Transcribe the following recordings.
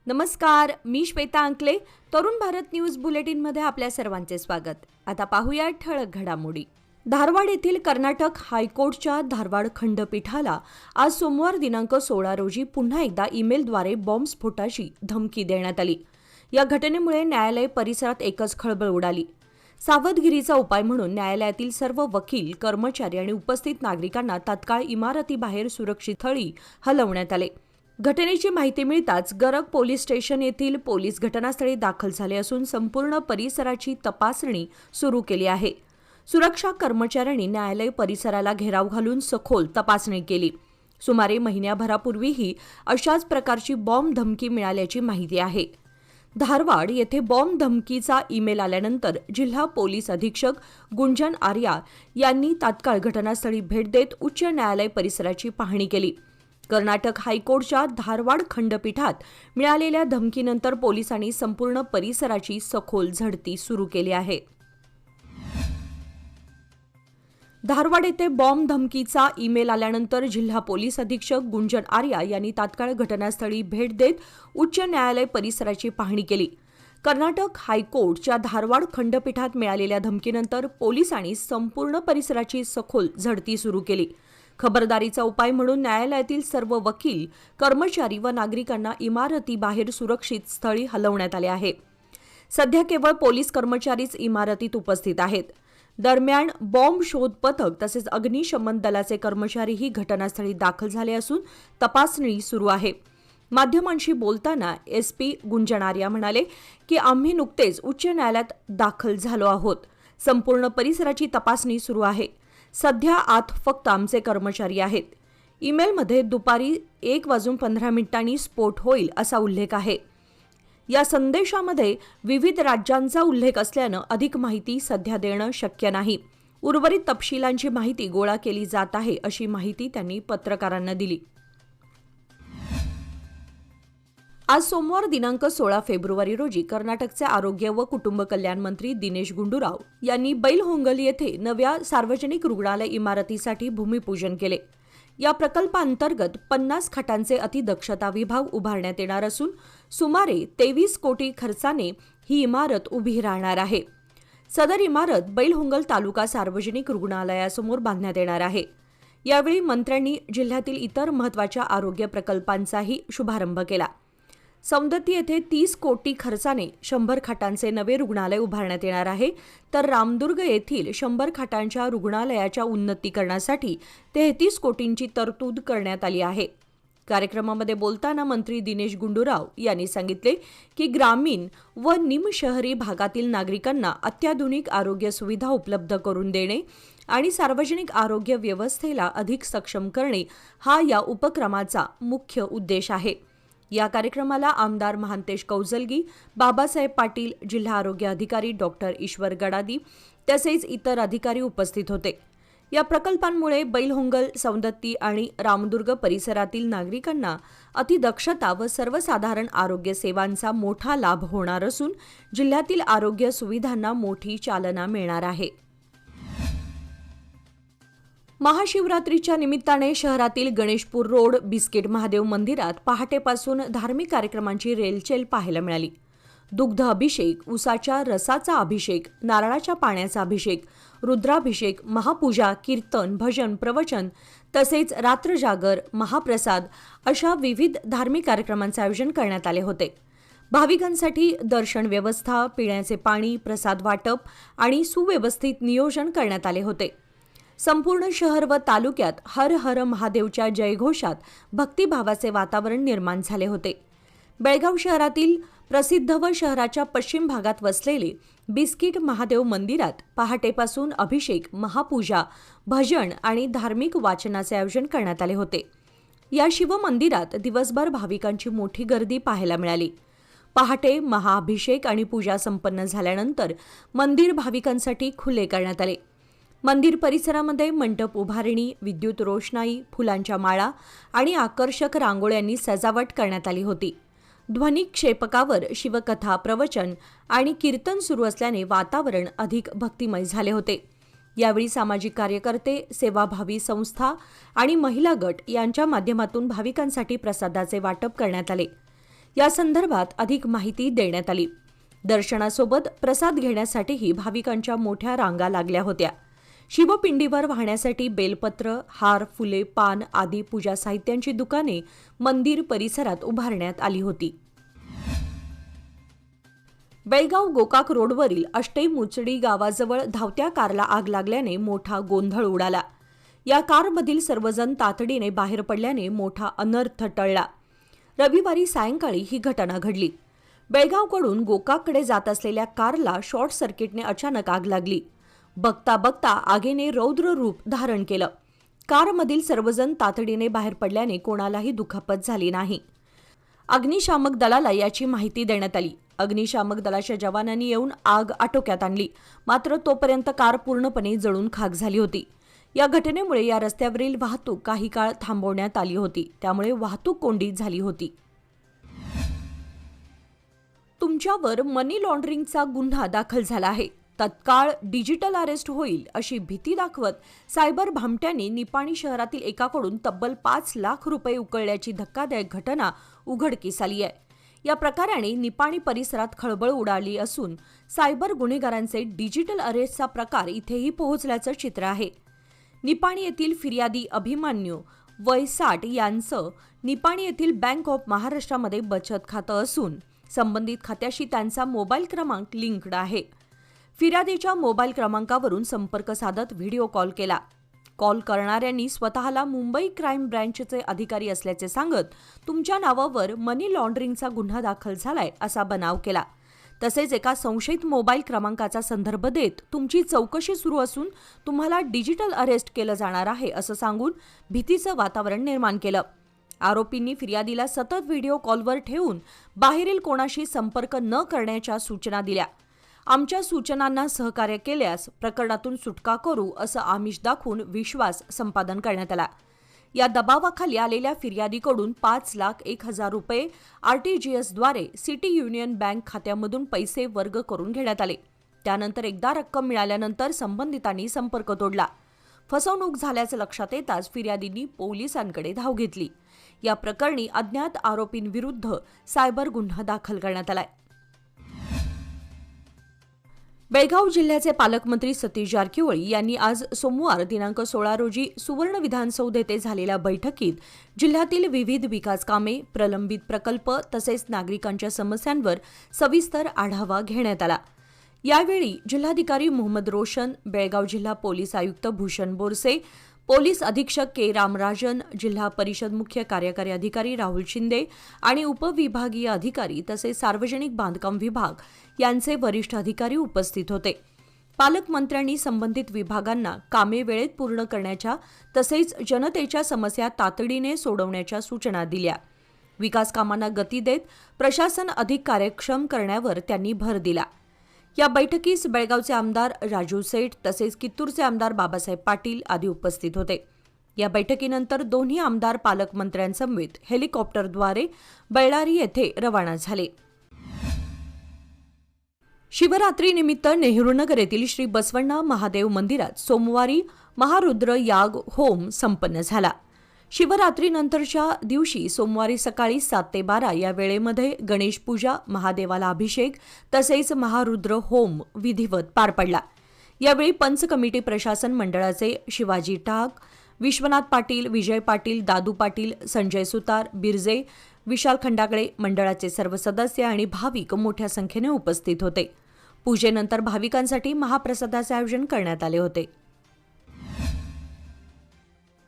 नमस्कार, मी श्वेता अंकले. तरुण भारत न्यूज बुलेटिनमध्ये आपल्या सर्वांचे स्वागत. आता पाहूया ठळक घडामोडी. धारवाड येथील कर्नाटक हायकोर्टच्या धारवाड खंडपीठाला आज सोमवार दिनांक 16 रोजी पुन्हा एकदा ईमेलद्वारे बॉम्बस्फोटाची धमकी देण्यात आली. या घटनेमुळे न्यायालय परिसरात एकच खळबळ उडाली. सावधगिरीचा उपाय म्हणून न्यायालयातील सर्व वकील, कर्मचारी आणि उपस्थित नागरिकांना तात्काळ इमारतीबाहेर सुरक्षित स्थळी हलवण्यात आले. घटनेची माहिती मिळताच गरग पोलीस स्टेशन येथील पोलीस घटनास्थळी दाखल झाले असून संपूर्ण परिसराची तपासणी सुरू केली आहे. सुरक्षा कर्मचाऱ्यांनी न्यायालय परिसराला घेराव घालून सखोल तपासणी केली. सुमारे महिन्याभरापूर्वीही अशाच प्रकारची बॉम्ब धमकी मिळाल्याची माहिती आहे. धारवाड येथे बॉम्ब धमकीचा ईमेल आल्यानंतर जिल्हा पोलीस अधीक्षक गुंजन आर्या यांनी तात्काळ घटनास्थळी भेट देत उच्च न्यायालय परिसराची पाहणी केली. कर्नाटक हायकोर्टच्या धारवाड खंडपीठात मिळालेल्या धमकीनंतर पोलिसांनी संपूर्ण परिसराची सखोल झडती सुरू केली आहे. धारवाड येथे बॉम्ब धमकीचा ईमेल आल्यानंतर जिल्हा पोलीस अधीक्षक गुंजन आर्या यांनी तात्काळ घटनास्थळी भेट देत उच्च न्यायालय परिसराची पाहणी केली. कर्नाटक हायकोर्टच्या धारवाड खंडपीठात मिळालेल्या धमकीनंतर पोलिसांनी संपूर्ण परिसराची सखोल झडती सुरू केली. खबरदारीचा उपाय म्हणून न्यायालयातील सर्व वकील, कर्मचारी व नागरिकांना इमारतीबाहेर सुरक्षित स्थळी हलवण्यात आले आहे. सध्या केवळ पोलीस कर्मचारीच इमारतीत उपस्थित आहेत. दरम्यान बॉम्ब शोध पथक तसेच अग्निशमन दलाचे कर्मचारीही घटनास्थळी दाखल झाले असून तपासणी सुरू आहे. माध्यमांशी बोलताना SP गुंजन आर्या म्हणाले की आम्ही नुकतेच उच्च न्यायालयात दाखल झालो आहोत. संपूर्ण परिसराची तपासणी सुरू आहे. सध्या आत फक्त आमचे कर्मचारी आहेत. ईमेलमध्ये दुपारी 1:15 स्फोट होईल असा उल्लेख आहे. या संदेशामध्ये विविध राज्यांचा उल्लेख असल्यानं अधिक माहिती सध्या देणं शक्य नाही. उर्वरित तपशिलांची माहिती गोळा केली जात आहे अशी माहिती त्यांनी पत्रकारांना दिली. आज सोमवार दिनांक 16 फेब्रुवारी रोजी कर्नाटकचे आरोग्य व कुटुंब कल्याण मंत्री दिनेश गुंडूराव यांनी बैलहोंगल येथे नव्या सार्वजनिक रुग्णालय इमारतीसाठी भूमिपूजन केले. या प्रकल्पांतर्गत 50 खाटांचे अतिदक्षता विभाग उभारण्यात येणार असून सुमारे 23 कोटी खर्चाने ही इमारत उभी राहणार आहे. सदर इमारत बैलहोंगल तालुका सार्वजनिक रुग्णालयासमोर बांधण्यात येणार आहे. यावेळी मंत्र्यांनी जिल्ह्यातील इतर महत्त्वाच्या आरोग्य प्रकल्पांचाही शुभारंभ केला. सौंदत्ती येथे 30 कोटी खर्चाने 100 खाटांचे नवे रुग्णालय उभारण्यात येणार आहे, तर रामदुर्ग येथील 100 खाटांच्या रुग्णालयाच्या उन्नतीकरणासाठी 33 कोटींची तरतूद करण्यात आली आहे. कार्यक्रमामध्ये बोलताना मंत्री दिनेश गुंडूराव यांनी सांगितले की ग्रामीण व निमशहरी भागातील नागरिकांना अत्याधुनिक आरोग्य सुविधा उपलब्ध करून देणे आणि सार्वजनिक आरोग्य व्यवस्थेला अधिक सक्षम करणे हा या उपक्रमाचा मुख्य उद्देश आहे. या कार्यक्रमाला आमदार महांतेश कौजलगी, बाबासाहेब पाटील, जिल्हा आरोग्य अधिकारी डॉक्टर ईश्वर गडादी तसेच इतर अधिकारी उपस्थित होते. या प्रकल्पांमुळे बैलहोंगल, सौंदत्ती आणि रामदुर्ग परिसरातील नागरिकांना अतिदक्षता व सर्वसाधारण आरोग्य सेवांचा मोठा लाभ होणार असून जिल्ह्यातील आरोग्य सुविधांना मोठी चालना मिळणार आहे. महाशिवरात्रीच्या निमित्ताने शहरातील गणेशपूर रोड बिस्किट महादेव मंदिरात पहाटेपासून धार्मिक कार्यक्रमांची रेलचेल पाहायला मिळाली. दुग्ध अभिषेक, उसाच्या रसाचा अभिषेक, नारळाच्या पाण्याचा अभिषेक, रुद्राभिषेक, महापूजा, कीर्तन, भजन, प्रवचन तसेच रात्रजागर, महाप्रसाद अशा विविध धार्मिक कार्यक्रमांचे आयोजन करण्यात आले होते. भाविकांसाठी दर्शन व्यवस्था, पिण्याचे पाणी, प्रसाद वाटप आणि सुव्यवस्थित नियोजन करण्यात आले होते. संपूर्ण शहर व तालुक्यात हर हर महादेवच्या जयघोषात भक्तिभावाचे वातावरण निर्माण झाले होते. बेळगाव शहरातील प्रसिद्ध व शहराच्या पश्चिम भागात वसलेले बिस्किट महादेव मंदिरात पहाटेपासून अभिषेक, महापूजा, भजन आणि धार्मिक वाचनाचे आयोजन करण्यात आले होते. या शिवमंदिरात दिवसभर भाविकांची मोठी गर्दी पाहायला मिळाली. पहाटे महाअभिषेक आणि पूजा संपन्न झाल्यानंतर मंदिर भाविकांसाठी खुले करण्यात आले. मंदिर परिसरामध्ये मंडप उभारणी, विद्युत रोषणाई, फुलांच्या माळा आणि आकर्षक रांगोळ्यांनी सजावट करण्यात आली होती. ध्वनी क्षेपकावर शिवकथा, प्रवचन आणि कीर्तन सुरू असल्याने वातावरण अधिक भक्तिमय झाले होते. यावेळी सामाजिक कार्यकर्ते, सेवाभावी संस्था आणि महिला गट यांच्या माध्यमातून भाविकांसाठी प्रसादाचे वाटप करण्यात आले. या संदर्भात अधिक माहिती देण्यात आली. दर्शनासोबत प्रसाद घेण्यासाठीही भाविकांच्या मोठ्या रांगा लागल्या होत्या. शिवपिंडीवर वाहण्यासाठी बेलपत्र, हार, फुले, पान आदी पूजा साहित्यांची दुकाने मंदिर परिसरात उभारण्यात आली होती. बेळगाव गोकाक रोडवरील अष्टई-मुचडी गावाजवळ धावत्या कारला आग लागल्याने मोठा गोंधळ उडाला. या कारमधील सर्वजण तातडीने बाहेर पडल्याने मोठा अनर्थ टळला. रविवारी सायंकाळी ही घटना घडली. बेळगावकडून गोकाककडे जात असलेल्या कारला शॉर्ट सर्किटने अचानक आग लागली. बघता बघता आगीने रौद्र रूप धारण केलं. कारमधील सर्वजण तातडीने बाहेर पडल्याने कोणालाही दुखापत झाली नाही. अग्निशामक दलाला याची माहिती देण्यात आली. अग्निशामक दलाच्या जवानांनी येऊन आग आटोक्यात आणली. मात्र तोपर्यंत कार पूर्णपणे जळून खाक झाली होती. या घटनेमुळे या रस्त्यावरील वाहतूक काही काळ थांबवण्यात आली होती. त्यामुळे वाहतूक कोंडी झाली होती. तुमच्यावर मनी लॉन्ड्रिंगचा गुन्हा दाखल झाला आहे. तत्काळ डिजिटल अरेस्ट होईल अशी भीती दाखवत सायबर भामट्यांनी निपाणी शहरातील एकाकडून तब्बल 5 लाख रुपये उकळल्याची धक्कादायक घटना उघडकीस आली आहे. या प्रकाराने निपाणी परिसरात खळबळ उडाली असून सायबर गुन्हेगारांचे डिजिटल अरेस्टचा प्रकार इथेही पोहोचल्याचं चित्र आहे. निपाणी येथील फिर्यादी अभिमन्यू वय 60 यांचं निपाणी येथील बँक ऑफ महाराष्ट्रामध्ये बचत खातं असून संबंधित खात्याशी त्यांचा मोबाईल क्रमांक लिंक्ड आहे. फिर्यादीच्या मोबाईल क्रमांकावरून संपर्क साधत व्हिडिओ कॉल केला. कॉल करणाऱ्यांनी स्वतःला मुंबई क्राईम ब्रँचचे अधिकारी असल्याचे सांगत तुमच्या नावावर मनी लॉन्ड्रिंगचा गुन्हा दाखल झालाय असा बनाव केला. तसेच एका संशयित मोबाईल क्रमांकाचा संदर्भ देत तुमची चौकशी सुरू असून तुम्हाला डिजिटल अरेस्ट केलं जाणार आहे असं सांगून भीतीचं वातावरण निर्माण केलं. आरोपींनी फिर्यादीला सतत व्हिडिओ कॉलवर ठेवून बाहेरील कोणाशी संपर्क न करण्याच्या सूचना दिल्या. आमच्या सूचनांना सहकार्य केल्यास प्रकरणातून सुटका करू असं आमिष दाखवून विश्वास संपादन करण्यात आला. या दबावाखाली आलेल्या फिर्यादीकडून 5,01,000 रुपये RTGSद्वारे सिटी युनियन बँक खात्यामधून पैसे वर्ग करून घेण्यात आले. त्यानंतर एकदा रक्कम मिळाल्यानंतर संबंधितांनी संपर्क तोडला. फसवणूक झाल्याचं लक्षात येताच फिर्यादींनी पोलिसांकडे धाव घेतली. या प्रकरणी अज्ञात आरोपींविरुद्ध सायबर गुन्हा दाखल करण्यात आलाय. बेळगाव जिल्ह्याचे पालकमंत्री सतीश जारकिहोळी यांनी आज सोमवार दिनांक 16 रोजी सुवर्ण विधानसौध येथे झालेल्या बैठकीत जिल्ह्यातील विविध विकास कामे, प्रलंबित प्रकल्प तसेच नागरिकांच्या समस्यांवर सविस्तर आढावा घेण्यात आला. यावेळी जिल्हाधिकारी मोहम्मद रोशन, बेळगाव जिल्हा पोलीस आयुक्त भूषण बोरसे, पोलीस अधीक्षक के रामराजन, जिल्हा परिषद मुख्य कार्यकारी अधिकारी राहुल शिंदे आणि उपविभागीय अधिकारी तसेच सार्वजनिक बांधकाम विभाग यांचे वरिष्ठ अधिकारी उपस्थित होते. पालकमंत्र्यांनी संबंधित विभागांना कामे वेळेत पूर्ण करण्याच्या तसेच जनतेच्या समस्या तातडीने सोडवण्याच्या सूचना दिल्या. विकास कामांना गती देत प्रशासन अधिक कार्यक्षम करण्यावर त्यांनी भर दिला. या बैठकीस बेळगावचे आमदार राजू सेठ तसेच कित्तूरचे आमदार बाबासाहेब पाटील आदी उपस्थित होते. या बैठकीनंतर दोन्ही आमदार पालकमंत्र्यांसमवेत हेलिकॉप्टरद्वारे बळ्ळारी येथे रवाना झाले. शिवरात्रीनिमित्त नेहरूनगर येथील श्री बसवण्णा महादेव मंदिरात सोमवारी महारुद्र याग होम संपन्न झाला. शिवरात्रीनंतरच्या दिवशी सोमवारी सकाळी 7 ते 12 या वेळेमध्ये गणेश पूजा, महादेवाला अभिषेक तसेच महारुद्र होम विधिवत पार पडला. यावेळी पंच कमिटी प्रशासन मंडळाचे शिवाजी टाक, विश्वनाथ पाटील, विजय पाटील, दादू पाटील, संजय सुतार, बिरजे, विशाल खंडागळे मंडळाचे सर्व सदस्य आणि भाविक मोठ्या संख्येने उपस्थित होते. पूजेनंतर भाविकांसाठी महाप्रसादाचे आयोजन करण्यात आले होते.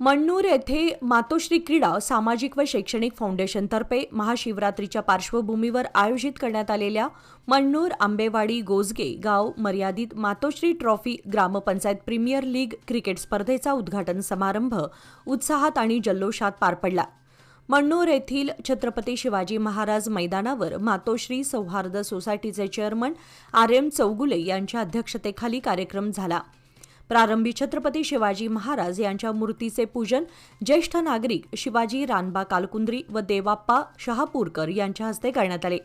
मण्णूर येथे मातोश्री क्रीडा सामाजिक व शैक्षणिक फाउंडेशनतर्फे महाशिवरात्रीच्या पार्श्वभूमीवर आयोजित करण्यात आलेल्या मण्णूर आंबेवाडी गोजगे गाव मर्यादित मातोश्री ट्रॉफी ग्रामपंचायत प्रीमियर लीग क्रिकेट स्पर्धेचा उद्घाटन समारंभ उत्साहात आणि जल्लोषात पार पडला. मण्णूर येथील छत्रपती शिवाजी महाराज मैदानावर मातोश्री सौहार्द सोसायटीचे चेअरमन RM चौगुले यांच्या अध्यक्षतेखाली कार्यक्रम झाला. प्रारंभी छत्रपती शिवाजी महाराज यांच्या मूर्तीचे पूजन ज्येष्ठ नागरिक शिवाजी रानबा कालकुंद्री व देवाप्पा शहापूरकर यांच्या हस्ते करण्यात आले.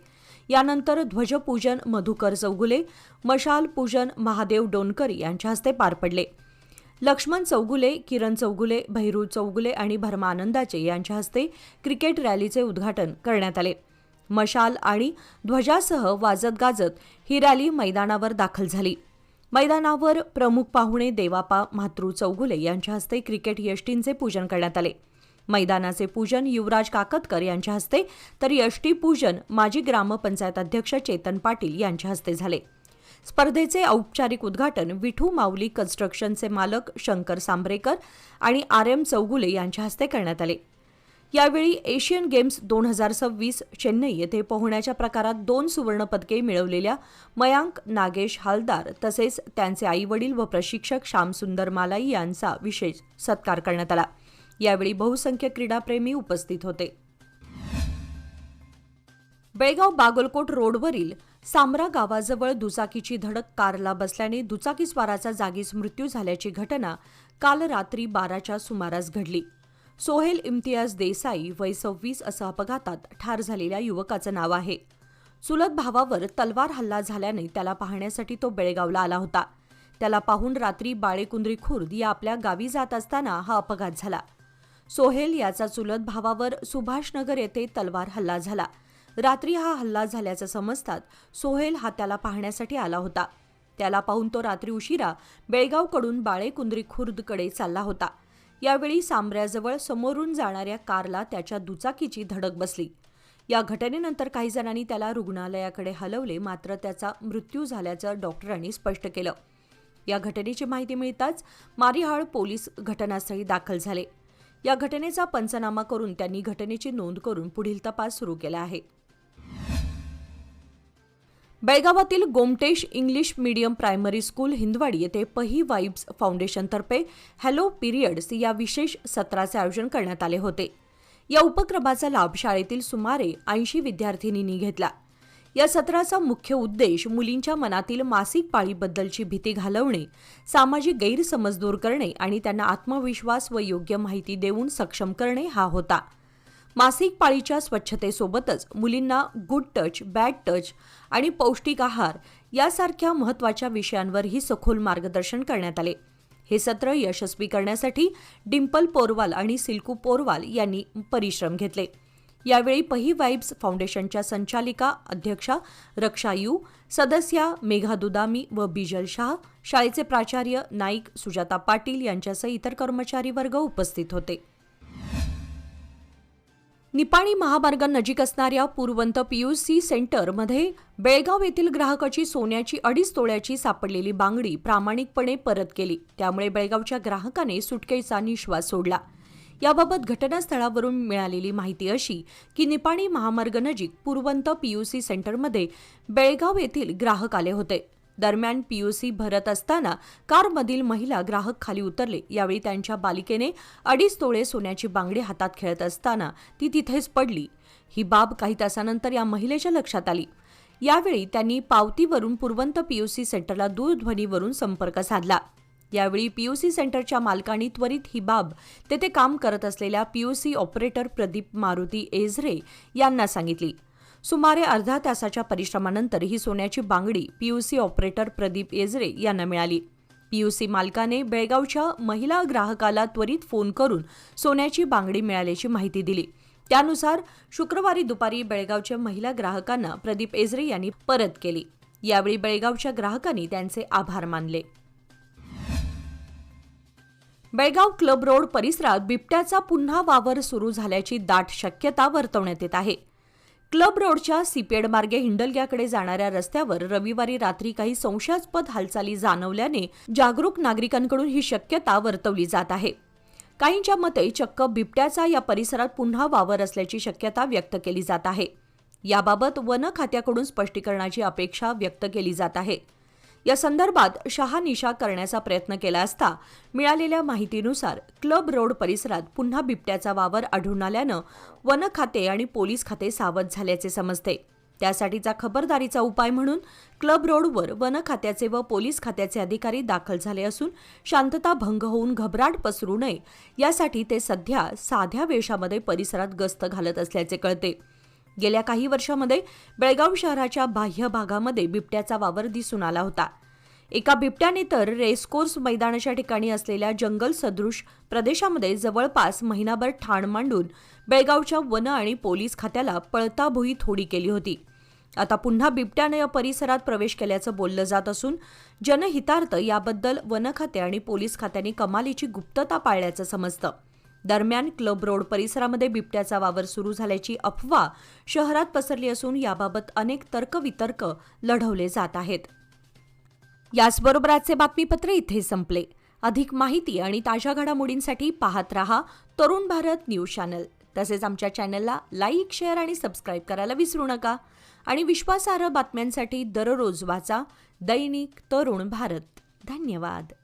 यानंतर ध्वजपूजन मधुकर चौगुले, मशाल पूजन महादेव डोनकर यांच्या हस्ते पार पडले. लक्ष्मण चौगुले, किरण चौगुले, भैरू चौगुले आणि भरमा आनंदाचे यांच्या हस्ते क्रिकेट रॅलीचे उद्घाटन करण्यात आले. मशाल आणि ध्वजासह वाजत गाजत ही रॅली मैदानावर दाखल झाली. मैदानावर प्रमुख पाहुणे देवापा म्हात्रू चौगुले यांच्या हस्ते क्रिकेट यष्टींचे पूजन करण्यात आले. मैदानाचे पूजन युवराज काकतकर यांच्या हस्ते तर यष्टी पूजन माजी ग्रामपंचायत अध्यक्ष चेतन पाटील यांच्या हस्ते झाले. स्पर्धेचे औपचारिक उद्घाटन विठू माऊली कन्स्ट्रक्शनचे मालक शंकर सांबरेकर आणि RM चौगुले यांच्या हस्ते करण्यात आले. यावेळी एशियन गेम्स 2026 चेन्नई येथे पोहण्याच्या प्रकारात 2 सुवर्णपदके मिळवलेल्या मयांक नागेश हालदार तसेच त्यांचे आईवडील व प्रशिक्षक श्यामसुंदर मालाई यांचा विशेष सत्कार करण्यात आला. यावेळी बहुसंख्य क्रीडाप्रेमी उपस्थित होते. बेळगाव बागलकोट रोडवरील सामरा गावाजवळ दुचाकीची धडक कारला बसल्याने दुचाकीस्वाराचा जागीच मृत्यू झाल्याची घटना काल रात्री 12च्या सुमारास घडली. सोहेल इम्तियाज देसाई वय 26 असं अपघातात ठार झालेल्या युवकाचं नाव आहे. चुलत भावावर तलवार हल्ला झाल्याने त्याला पाहण्यासाठी तो बेळगावला आला होता. त्याला पाहून रात्री बाळेकुंद्री खुर्द या आपल्या गावी जात असताना हा अपघात झाला. सोहेल याचा चुलत भावावर सुभाषनगर येथे तलवार हल्ला झाला. रात्री हा हल्ला झाल्याचं समजतात सोहेल हा त्याला पाहण्यासाठी आला होता. त्याला पाहून तो रात्री उशिरा बेळगावकडून बाळेकुंद्री खुर्दकडे चालला होता. यावेळी सांब्र्याजवळ समोरून जाणाऱ्या कारला त्याच्या दुचाकीची धडक बसली. या घटनेनंतर काही जणांनी त्याला रुग्णालयाकडे हलवले, मात्र त्याचा मृत्यू झाल्याचं डॉक्टरांनी स्पष्ट केलं. या घटनेची माहिती मिळताच मारिहाळ पोलीस घटनास्थळी दाखल झाले. या घटनेचा पंचनामा करून त्यांनी घटनेची नोंद करून पुढील तपास सुरू केला आहे. बेळगावातील Gomtesh English medium primary school Hindwadi येथे पही वाइब्स फाउंडेशनतर्फे हॅलो पिरियड्स या विशेष सत्राचे आयोजन करण्यात आले होते. या उपक्रमाचा लाभ शाळेतील सुमारे 80 विद्यार्थिनींनी घेतला. या सत्राचा मुख्य उद्देश मुलींच्या मनातील मासिक पाळीबद्दलची भीती घालवणे, सामाजिक गैरसमज दूर करणे आणि त्यांना आत्मविश्वास व योग्य माहिती देऊन सक्षम करणे हा होता. मासिक पाळीच्या स्वच्छतेसोबतच मुलींना गुड टच, बॅड टच आणि पौष्टिक आहार यासारख्या महत्त्वाच्या विषयांवरही सखोल मार्गदर्शन करण्यात आले. हे सत्र यशस्वी करण्यासाठी डिंपल पोरवाल आणि सिल्कू पोरवाल यांनी परिश्रम घेतले. यावेळी पही वाइब्स फाउंडेशनच्या संचालिका अध्यक्षा रक्षा यू, सदस्या मेघा दुदामी व बिजल शाह, शाळेचे प्राचार्य नाईक सुजाता पाटील यांच्यासह इतर कर्मचारी वर्ग उपस्थित होते. निपाणी महामार्गानजीक असणाऱ्या पूर्वंत PUC सेंटरमध्ये बेळगाव येथील ग्राहकाची सोन्याची 2.5 तोळ्याची सापडलेली बांगडी प्रामाणिकपणे परत केली. त्यामुळे बेळगावच्या ग्राहकाने सुटकेचा निश्वास सोडला. याबाबत घटनास्थळावरून मिळालेली माहिती अशी की निपाणी महामार्गानजीक पूर्वंत PUC सेंटरमध्ये बेळगाव येथील ग्राहक आले होते. दरम्यान PUC भरत असताना कारमधील महिला ग्राहक खाली उतरले. यावेळी त्यांच्या बालिकेने 2.5 तोळे सोन्याची बांगडी हातात खेळत असताना ती तिथेच पडली. ही बाब काही तासानंतर या महिलेच्या लक्षात आली. यावेळी त्यांनी पावतीवरून पूर्वंत PUC सेंटरला दूरध्वनीवरून संपर्क साधला. यावेळी PUC सेंटरच्या मालकांनी त्वरित ही बाब तेथे काम करत असलेल्या PUC ऑपरेटर प्रदीप मारुती एझरे यांना सांगितली. सुमारे अर्ध्या तासाच्या परिश्रमानंतर ही सोन्याची बांगडी PUC ऑपरेटर प्रदीप एझरे यांना मिळाली. PUC मालकाने बेळगावच्या महिला ग्राहकाला त्वरित फोन करून सोन्याची बांगडी मिळाल्याची माहिती दिली. त्यानुसार शुक्रवारी दुपारी बेळगावच्या महिला ग्राहकांना प्रदीप एझरे यांनी परत केली. यावेळी बेळगावच्या ग्राहकांनी त्यांचे आभार मानले. बेळगाव क्लब रोड परिसरात बिबट्याचा पुन्हा वावर सुरू झाल्याची दाट शक्यता वर्तवण्यात येत आहे. क्लब रोडच्या सीपेड मार्गे हिंडलग्याकडे जाणाऱ्या रस्त्यावर रविवारी रात्री काही संशयास्पद हालचाली जाणवल्याने जागरूक नागरिकांकडून ही शक्यता वर्तवली जात आहे. काहींच्या मते चक्क बिबट्याचा या परिसरात पुन्हा वावर असल्याची शक्यता व्यक्त केली जात आहे. याबाबत वन खात्याकडून स्पष्टीकरणाची अपेक्षा व्यक्त केली जात आहे. या संदर्भात शहानिशा करण्याचा प्रयत्न केला असता मिळालेल्या माहितीनुसार क्लब रोड परिसरात पुन्हा बिबट्याचा वावर आढळून आल्यानं वन खाते आणि पोलीस खाते सावध झाल्याचे समजते. त्यासाठीचा खबरदारीचा उपाय म्हणून क्लब रोडवर वन खात्याचे व पोलीस खात्याचे अधिकारी दाखल झाले असून शांतता भंग होऊन घबराट पसरू नये यासाठी ते सध्या साध्या वेशामध्ये परिसरात गस्त घालत असल्याचे कळते. गेल्या काही वर्षांमध्ये बेळगाव शहराच्या बाह्य भागामध्ये बिबट्याचा वावर दिसून आला होता. एका बिबट्याने तर रेसकोर्स मैदानाच्या ठिकाणी असलेल्या जंगल सदृश प्रदेशामध्ये जवळपास महिनाभर ठाण मांडून बेळगावच्या वन आणि पोलीस खात्याला पळता भुई थोडी केली होती. आता पुन्हा बिबट्याने या परिसरात प्रवेश केल्याचं बोललं जात असून जनहितार्थ याबद्दल वन खाते आणि पोलीस खात्याने कमालीची गुप्तता पाळल्याचं समजतं. दरम्यान क्लब रोड परिसरामध्ये बिबट्याचा वावर सुरू झाल्याची अफवा शहरात पसरली असून याबाबत अनेक तर्कवितर्क लढवले जात आहेत. याचबरोबर आजचे बातमीपत्र इथे संपले. अधिक माहिती आणि ताज्या घडामोडींसाठी पाहत रहा तरुण भारत न्यूज चॅनल. तसेच आमच्या चॅनलला लाईक, शेअर आणि सबस्क्राईब करायला विसरू नका. आणि विश्वासार्ह बातम्यांसाठी दररोज वाचा दैनिक तरुण भारत. धन्यवाद.